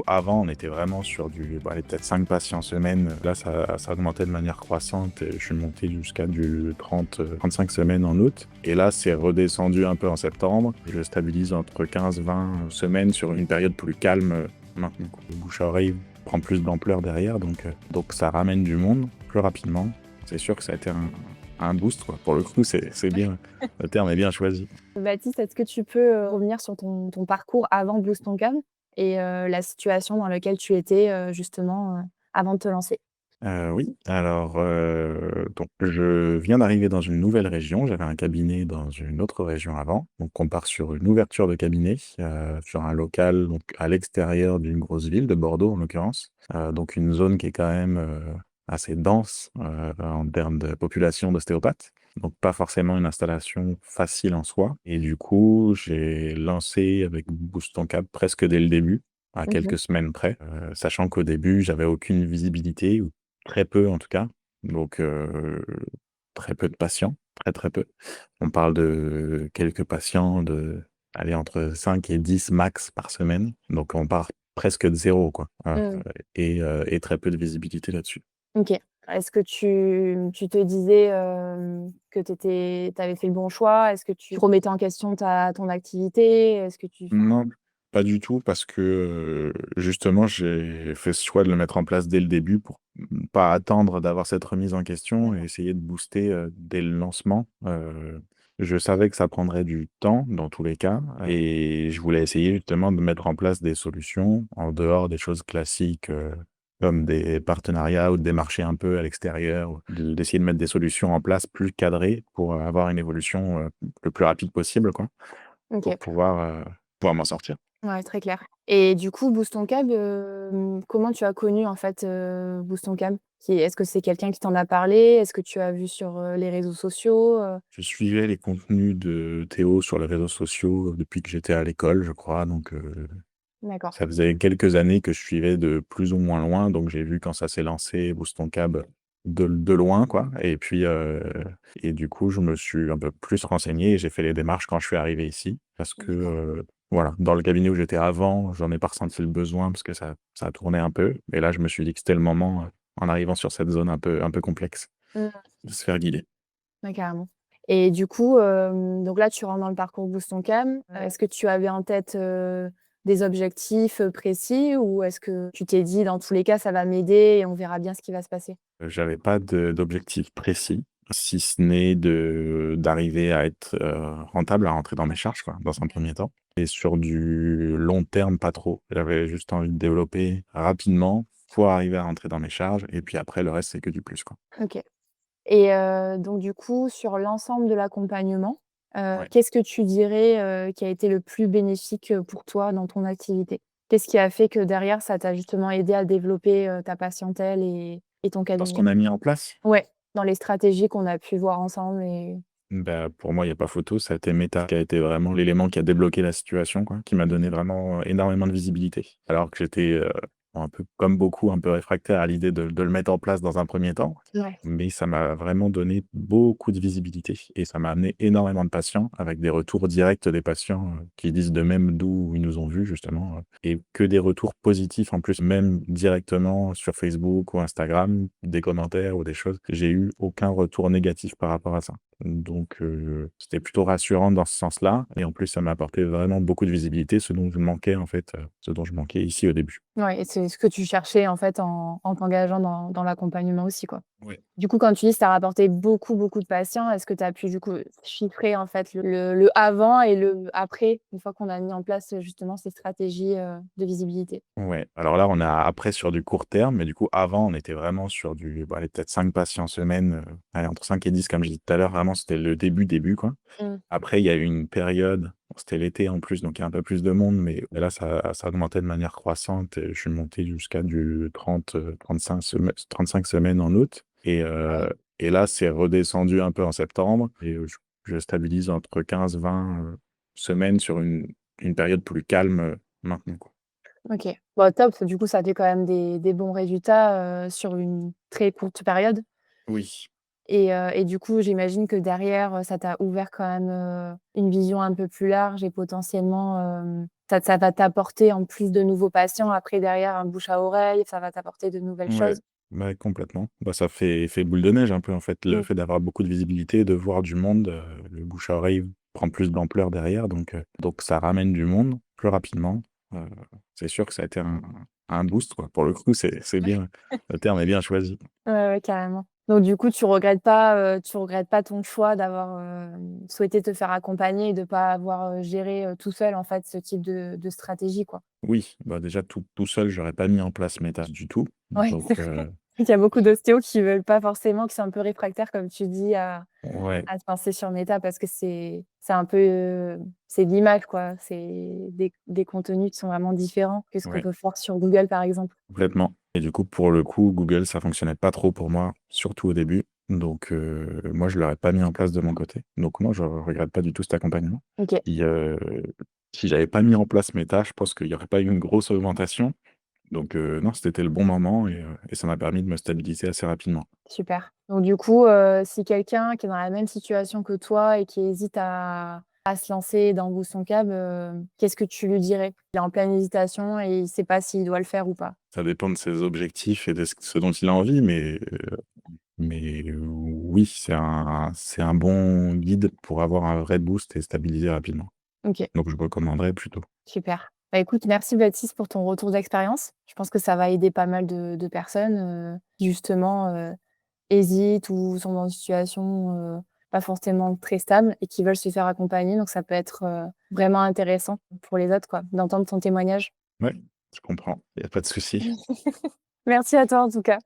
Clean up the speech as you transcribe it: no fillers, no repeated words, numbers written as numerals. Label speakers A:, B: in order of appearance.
A: avant, on était vraiment sur allez, peut-être 5 patients semaine. Là, ça augmentait de manière croissante et je suis monté jusqu'à du 30, 35 semaines en août. Et là, c'est redescendu un peu en septembre. Je stabilise entre 15-20 semaines sur une période plus calme maintenant. Le bouche à oreille prend plus d'ampleur derrière, donc ça ramène du monde plus rapidement. C'est sûr que ça a été un boost, quoi. Pour le coup, c'est bien. Le terme est bien choisi.
B: Baptiste, est-ce que tu peux, revenir sur ton parcours avant Boost ton Cam et la situation dans laquelle tu étais, justement, avant de te lancer?
A: Oui, alors, donc je viens d'arriver dans une nouvelle région. J'avais un cabinet dans une autre région avant. Donc on part sur une ouverture de cabinet, sur un local donc à l'extérieur d'une grosse ville, de Bordeaux en l'occurrence. Donc une zone qui est quand même, assez dense, en termes de population d'ostéopathes. Donc pas forcément une installation facile en soi et du coup, j'ai lancé avec Boost on Cap presque dès le début, à
B: Mmh.
A: quelques semaines près, sachant qu'au début, j'avais aucune visibilité. Très peu en tout cas, donc très peu de patients, très, très peu. On parle de quelques patients allez, entre 5 et 10 max par semaine, donc on part presque de zéro quoi,
B: Mmh.
A: et très peu de visibilité là-dessus.
B: OK. Est-ce que tu te disais, que tu avais fait le bon choix? Est-ce que tu remettais en question ton activité? Est-ce que tu
A: Non, pas du tout parce que, justement, j'ai fait ce choix de le mettre en place dès le début pour, pas attendre d'avoir cette remise en question et essayer de booster, dès le lancement. Je savais que ça prendrait du temps dans tous les cas et je voulais essayer justement de mettre en place des solutions en dehors des choses classiques, comme des partenariats ou de démarcher un peu à l'extérieur ou d'essayer de mettre des solutions en place plus cadrées pour avoir une évolution, le plus rapide possible quoi,
B: OK.
A: pour pouvoir m'en sortir.
B: Ouais, très clair. Et du coup, Boost ton Cam, comment tu as connu en fait, Boost ton Cam? Est-ce que c'est quelqu'un qui t'en a parlé? Est-ce que tu as vu sur, les réseaux sociaux?
A: Je suivais les contenus de Théo sur les réseaux sociaux depuis que j'étais à l'école, je crois, donc
B: D'accord.
A: ça faisait quelques années que je suivais de plus ou moins loin, donc j'ai vu quand ça s'est lancé, Booston Cab, de loin, quoi et puis, et du coup, je me suis un peu plus renseigné et j'ai fait les démarches quand je suis arrivé ici parce que,
B: D'accord.
A: voilà, dans le cabinet où j'étais avant, j'en ai pas ressenti le besoin parce que ça a tourné un peu et là, je me suis dit que c'était le moment, en arrivant sur cette zone un peu complexe,
B: Mmh.
A: de se faire guider.
B: Ouais, carrément. Et du coup, donc là, tu rentres dans le parcours Boost ton Cam. Est-ce que tu avais en tête, des objectifs, précis ou est-ce que tu t'es dit: «Dans tous les cas, ça va m'aider et on verra bien ce qui va se passer»?
A: J'avais pas d'objectif précis, si ce n'est d'arriver à être, rentable, à rentrer dans mes charges, quoi, dans un premier temps et sur du long terme, pas trop. J'avais juste envie de développer rapidement pour arriver à rentrer dans mes charges et puis après le reste, c'est que du plus, quoi.
B: OK. Et donc du coup, sur l'ensemble de l'accompagnement,
A: Ouais.
B: qu'est-ce que tu dirais, qui a été le plus bénéfique, pour toi dans ton activité? Qu'est-ce qui a fait que derrière ça t'a justement aidé à développer, ta patientèle et ton
A: Dans ce
B: cabinet?
A: qu'on a mis en place,
B: Ouais, dans les stratégies qu'on a pu voir ensemble et
A: bah, pour moi, il y a pas photo, ça a été Meta qui a été vraiment l'élément qui a débloqué la situation, quoi, qui m'a donné vraiment énormément de visibilité. Alors que j'étais, un peu comme beaucoup, un peu réfractaire à l'idée de le mettre en place dans un premier temps.
B: ouais.
A: Mais ça m'a vraiment donné beaucoup de visibilité et ça m'a amené énormément de patients avec des retours directs des patients, qui disent d'eux-mêmes d'où ils nous ont vus justement, et que des retours positifs en plus, même directement sur Facebook ou Instagram, des commentaires ou des choses. J'ai eu aucun retour négatif par rapport à ça. Donc c'était plutôt rassurant dans ce sens-là et en plus ça m'a apporté vraiment beaucoup de visibilité, ce dont je manquais en fait, ce dont je manquais ici au début.
B: Ouais et c'est ce que tu cherchais en fait en t'engageant dans l'accompagnement aussi, quoi.
A: Ouais.
B: Du coup, quand tu dis que ça a rapporté beaucoup, beaucoup de patients, est-ce que tu as pu du coup chiffrer en fait le avant et le après, une fois qu'on a mis en place, justement ces stratégies, de visibilité?
A: Ouais, alors là, on a après sur du court terme, mais du coup, avant, on était vraiment sur allez, peut-être 5 patients semaine, allez, entre 5 et 10 comme je disais tout à l'heure, vraiment, c'était le début, quoi.
B: Mmh.
A: Après, il y a eu une période, bon, c'était l'été en plus, donc il y a un peu plus de monde, mais là, ça augmentait de manière croissante et je suis monté jusqu'à du 30, 35 semaines en août et là, c'est redescendu un peu en septembre et je stabilise entre 15-20, semaines sur une période plus calme, maintenant, quoi.
B: OK. Bah, top, du coup, ça fait quand même des bons résultats, sur une très courte période.
A: Oui.
B: Et du coup, j'imagine que derrière, ça t'a ouvert quand même, une vision un peu plus large et potentiellement, ça va t'apporter en plus de nouveaux patients après derrière un bouche à oreille, ça va t'apporter de nouvelles
A: Ouais,
B: choses.
A: bah, complètement. Bah, ça fait effet boule de neige un peu, en fait. Le
B: Mmh.
A: fait d'avoir beaucoup de visibilité, de voir du monde, le bouche à oreille prend plus d'ampleur derrière, donc ça ramène du monde plus rapidement. Heu, c'est sûr que ça a été un boost, quoi. Pour le coup, c'est bien, le terme est bien choisi.
B: Ouais, ouais, carrément. Donc du coup, tu regrettes pas ton choix d'avoir, souhaité te faire accompagner et de pas avoir, géré, tout seul, en fait, ce type de stratégie, quoi?
A: Oui, bah, déjà tout seul, j'aurais pas mis en place mes tâches du tout,
B: Ouais,
A: donc
B: c'est vrai. Il y a beaucoup d'ostéos qui veulent pas forcément, qui sont un peu réfractaires, comme tu dis,
A: ouais,
B: à se lancer sur Meta parce que c'est un peu, c'est de l'image, quoi. C'est des contenus qui sont vraiment différents que ce qu'on
A: ouais.
B: peut faire sur Google, par exemple.
A: Complètement et du coup, pour le coup, Google, ça fonctionnait pas trop pour moi, surtout au début. Donc moi, je l'aurais pas mis en place de mon côté. Donc moi, je regrette pas du tout cet accompagnement.
B: OK,
A: Si, si j'avais pas mis en place mes tâches, je pense qu'il y aurait pas eu une grosse augmentation. Donc non, c'était le bon moment et ça m'a permis de me stabiliser assez rapidement.
B: super. Donc du coup, si quelqu'un qui est dans la même situation que toi et qui hésite à se lancer dans Boost Son Cab, qu'est-ce que tu lui dirais? Il est en pleine hésitation et il sait pas s'il doit le faire ou pas.
A: Ça dépend de ses objectifs et de ce dont il a envie, mais oui, c'est un bon guide pour avoir un vrai boost et stabiliser rapidement.
B: OK.
A: Donc je recommanderais plutôt.
B: Super. Bah, écoute, merci Baptiste pour ton retour d'expérience. Je pense que ça va aider pas mal de personnes, qui justement, hésitent ou sont dans une situation, pas forcément très stable et qui veulent se faire accompagner. Donc ça peut être, vraiment intéressant pour les autres, quoi, d'entendre ton témoignage.
A: Ouais, je comprends, il y a pas de souci.
B: Merci à toi en tout cas.